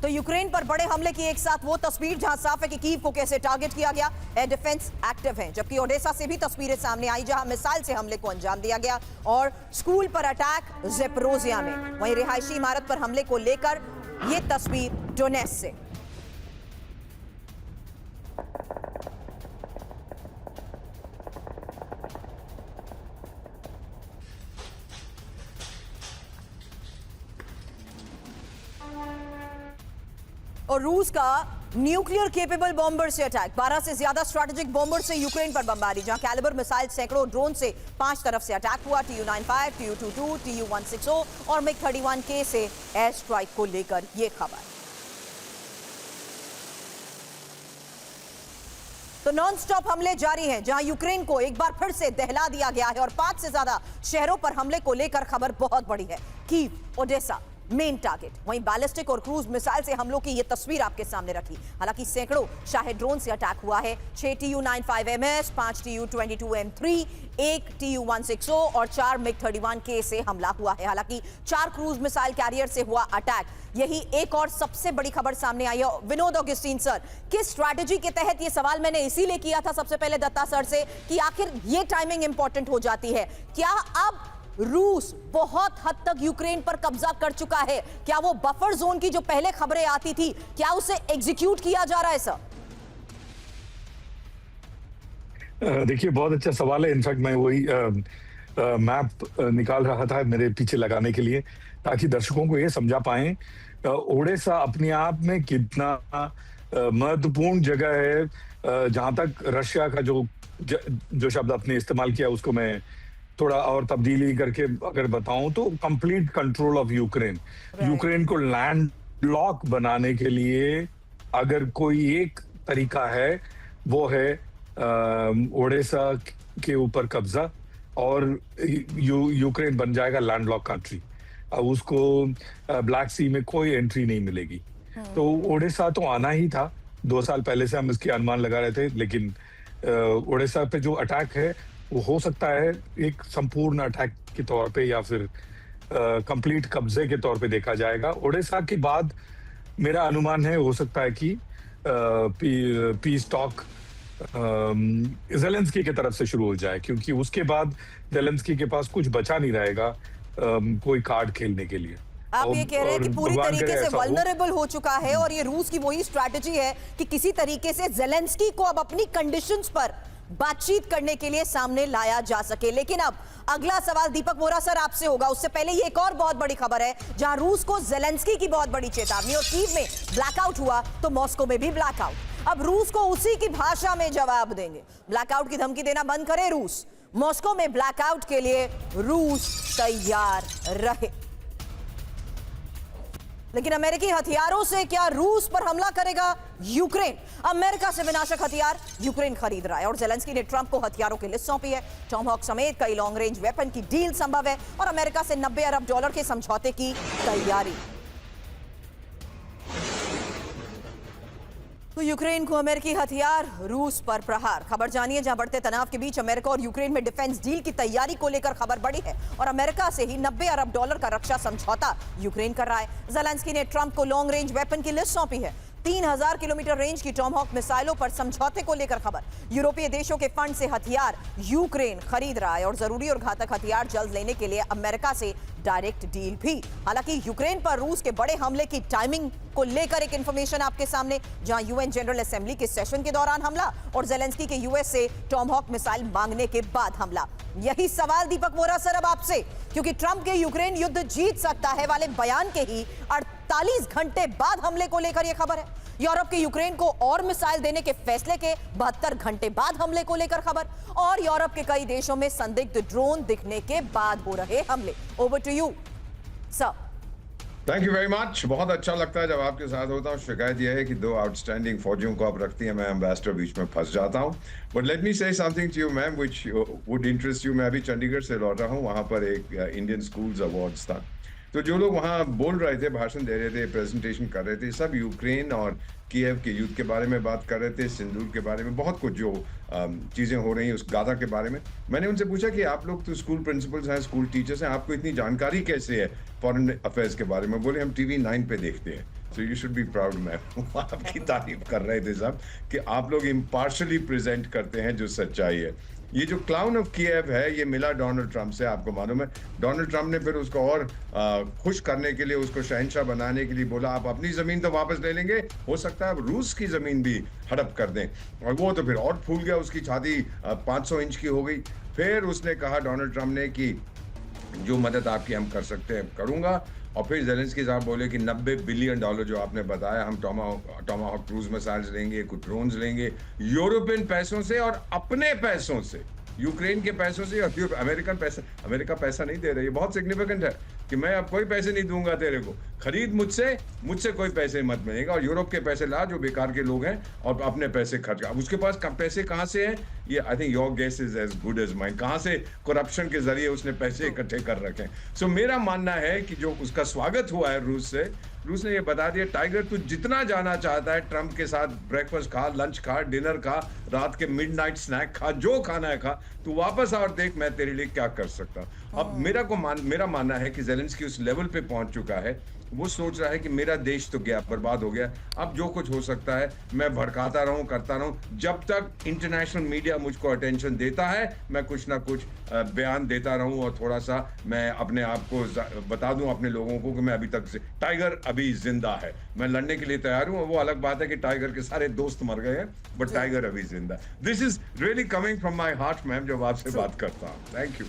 तो यूक्रेन पर बड़े हमले की एक साथ वो तस्वीर जहां साफ है कि कीव को कैसे टारगेट किया गया। एयर डिफेंस एक्टिव है, जबकि ओडेसा से भी तस्वीरें सामने आई जहां मिसाइल से हमले को अंजाम दिया गया और स्कूल पर अटैक ज़ेपोरिज़िया में। वहीं रिहायशी इमारत पर हमले को लेकर ये तस्वीर डोनेट्स्क से। और रूस का न्यूक्लियर केपेबल बॉम्बर से अटैक, 12 से ज्यादा स्ट्रैटेजिक बॉम्बर से यूक्रेन पर बमबारी, जहां कैलिबर मिसाइल सैकड़ों ड्रोन से 5 तरफ से अटैक हुआ। Tu-95, Tu-22, Tu-160 और MiG-31K से एयर स्ट्राइक को लेकर यह खबर। तो नॉन स्टॉप हमले जारी हैं, जहां यूक्रेन को एक बार फिर से दहला दिया गया है और 5 से ज्यादा शहरों पर हमले को लेकर खबर बहुत बड़ी है। Kyiv, Odesa main target. वहीं बैलिस्टिक और क्रूज मिसाइल से हमलों की यह तस्वीर आपके सामने रखी। हालांकि सैकड़ों शाहे ड्रोन से अटैक हुआ है। 6 Tu-95MS, 5 Tu-22M3, 1 Tu-160 और 4 MiG-31K से हमला हुआ है। हालांकि 4 क्रूज मिसाइल कैरियर से हुआ अटैक, यही एक और सबसे बड़ी खबर सामने आई है। विनोद ऑगस्टीन सर, किस स्ट्रैटेजी के तहत, ये सवाल मैंने इसीलिए किया था सबसे पहले दत्ता सर से कि आखिर ये टाइमिंग इंपॉर्टेंट हो जाती है। क्या अब रूस बहुत हद तक यूक्रेन पर कब्जा कर चुका है? क्या वो बफर जोन की जो पहले खबरें आती थी, क्या उसे एग्जीक्यूट किया जा रहा है सर? देखिए, बहुत अच्छा सवाल है। इनफैक्ट मैं वही मैप निकाल रहा था मेरे पीछे लगाने के लिए, ताकि दर्शकों को ये समझा पाएं ओडेसा अपने आप में कितना महत्वपूर्ण जगह है। जहां तक रशिया का जो शब्द आपने इस्तेमाल किया, उसको मैं थोड़ा और तब्दीली करके अगर बताऊं तो complete control of Ukraine. Ukraine को लैंड लॉक बनाने के लिए अगर कोई एक तरीका है, वो है ओडेसा के ऊपर कब्जा, और यूक्रेन बन जाएगा लैंड लॉक कंट्री। अब उसको ब्लैक सी में कोई एंट्री नहीं मिलेगी। तो ओडेसा तो आना ही था। 2 साल पहले से हम इसकी अनुमान लगा रहे थे, लेकिन ओडेसा पे जो अटैक है वो हो सकता है एक संपूर्ण अटैक के तौर पे या फिर कंप्लीट कब्जे के तौर पे देखा जाएगा। ओडेसा के बाद मेरा अनुमान है, हो सकता है कि पीस टॉक ज़ेलेंस्की की तरफ से शुरू हो जाए, क्योंकि उसके बाद ज़ेलेंस्की के पास कुछ बचा नहीं रहेगा कोई कार्ड खेलने के लिए। आप ये कह रहे हैं कि पूरी तरीके से वल्नरेबल हो चुका है, और ये रूस की वही स्ट्रैटेजी है कि किसी तरीके से ज़ेलेंस्की को अब अपनी कंडीशंस पर बातचीत करने के लिए सामने लाया जा सके। लेकिन अब अगला सवाल दीपक वोरा सर आपसे होगा, उससे पहले ये एक और बहुत बड़ी खबर है, जहां रूस को ज़ेलेंस्की की बहुत बड़ी चेतावनी। और कीव में ब्लैकआउट हुआ तो मॉस्को में भी ब्लैकआउट। अब रूस को उसी की भाषा में जवाब देंगे। ब्लैकआउट की धमकी देना बंद करे रूस। मॉस्को में ब्लैकआउट के लिए रूस तैयार रहे। लेकिन अमेरिकी हथियारों से क्या रूस पर हमला करेगा यूक्रेन? अमेरिका से विनाशक हथियार यूक्रेन खरीद रहा है, और ज़ेलेंस्की ने ट्रंप को हथियारों की लिस्ट सौंपी है। टॉमहॉक समेत कई लॉन्ग रेंज वेपन की डील संभव है, और अमेरिका से $90 अरब के समझौते की तैयारी। तो यूक्रेन को अमेरिकी हथियार, रूस पर प्रहार। खबर जानिए, जहां बढ़ते तनाव के बीच अमेरिका और यूक्रेन में डिफेंस डील की तैयारी को लेकर खबर बढ़ी है, और अमेरिका से ही $90 अरब का रक्षा समझौता यूक्रेन कर रहा है। ज़ेलेंस्की ने ट्रंप को लॉन्ग रेंज वेपन की लिस्ट सौंपी है। 3000 किलोमीटर रेंज की टॉमहॉक मिसाइलों पर समझौते को लेकर खबर। यूरोपीय देशों के फंड से हथियार यूक्रेन खरीद रहा है, और जरूरी और घातक हथियार जल्द लेने के लिए अमेरिका से डायरेक्ट डील भी। हालांकि यूक्रेन पर रूस के बड़े हमले की टाइमिंग को लेकर एक इंफॉर्मेशन आपके सामने, जहां यूएन जनरल असेंबली के सेशन के दौरान हमला और ज़ेलेंस्की के यूएस से टॉमहॉक मिसाइल मांगने के बाद हमला। यही सवाल दीपक वोरा सर अब आपसे, क्योंकि ट्रंप के यूक्रेन युद्ध जीत सकता है वाले बयान के ही 48 घंटे बाद हमले को लेकर यह खबर है। यूरोप के यूक्रेन को और मिसाइल देने के फैसले के 72 घंटे बाद हमले को लेकर खबर, और यूरोप के कई देशों में संदिग्ध ड्रोन दिखने के बाद हो रहे हमले। Over to you sir. Thank you very much. बहुत अच्छा लगता है जब आपके साथ होता हूँ। शिकायत यह है कि 2 आउटस्टैंडिंग फौजियों को आप रखती हैं, मैं एम्बेसडर बीच में फंस जाता हूँ। But let me say something to you ma'am which would interest you. मैं अभी चंडीगढ़ से लौट रहा हूँ, वहाँ पर एक इंडियन स्कूल्स अवार्ड्स था। तो जो लोग वहाँ बोल रहे थे, भाषण दे रहे थे, प्रेजेंटेशन कर रहे थे, सब यूक्रेन और कीव के युद्ध के बारे में बात कर रहे थे, सिंदूर के बारे में, बहुत कुछ जो चीज़ें हो रही हैं उस गाथा के बारे में। मैंने उनसे पूछा कि आप लोग तो स्कूल प्रिंसिपल्स हैं, स्कूल टीचर्स हैं, आपको इतनी जानकारी कैसे है फॉरेन अफेयर्स के बारे में? बोले हम TV 9 पे देखते हैं। So you should be proud ma'am. आपकी तारीफ कर रहे थे सब कि आप लोग इम्पार्शली प्रेजेंट करते हैं जो सच्चाई है। ये जो क्लाउन ऑफ कीव है ये मिला डोनाल्ड ट्रंप से, आपको मालूम है। डोनाल्ड ट्रंप ने फिर उसको और खुश करने के लिए, उसको शहंशाह बनाने के लिए बोला आप अपनी जमीन तो वापस ले लेंगे, हो सकता है अब रूस की जमीन भी हड़प कर दें। और वो तो फिर और फूल गया, उसकी छाती 500 इंच की हो गई। फिर उसने कहा डोनाल्ड ट्रंप ने कि जो मदद आपकी हम कर सकते हैं करूंगा। और फिर ज़ेलेंस्की साहब बोले कि $90 बिलियन जो आपने बताया, हम टोमाहॉक क्रूज मिसाइल्स लेंगे, कुछ ड्रोन्स लेंगे यूरोपियन पैसों से और अपने पैसों से, यूक्रेन के पैसों से। और अमेरिका पैसा नहीं दे रही है। बहुत सिग्निफिकेंट है कि मैं अब कोई पैसे नहीं दूंगा तेरे को, खरीद मुझसे कोई पैसे मत मिलेगा। और यूरोप के पैसे ला जो बेकार के लोग हैं और अपने पैसे खर्च। अब उसके पास पैसे कहाँ से हैं ये I think your guess is as good as mine. कहाँ से करप्शन के जरिए उसने पैसे इकट्ठे कर रखे हैं। सो मेरा मानना है कि जो उसका स्वागत हुआ है रूस से, रूस ने ये बता दिया टाइगर तू जितना जाना चाहता है ट्रंप के साथ, ब्रेकफास्ट खा, लंच खा, डिनर खा, रात के मिडनाइट स्नैक खा, जो खाना है खा, तू वापस आ और देख मैं तेरे लिए क्या कर सकता हूं। अब मेरा मानना है कि ज़ेलेंस्की उस लेवल पे पहुंच चुका है, वो सोच रहा है कि मेरा देश तो गया, बर्बाद हो गया, अब जो कुछ हो सकता है मैं भड़काता रहूं, करता रहूं। जब तक इंटरनेशनल मीडिया मुझको अटेंशन देता है मैं कुछ ना कुछ बयान देता रहूं और थोड़ा सा मैं अपने आप को बता दूं अपने लोगों को कि मैं अभी तक टाइगर अभी जिंदा है, मैं लड़ने के लिए तैयार हूं। वो अलग बात है कि टाइगर के सारे दोस्त मर गए हैं, बट टाइगर अभी जिंदा है। This is really coming from my heart ma'am, जब आपसे बात करता हूं। Thank you.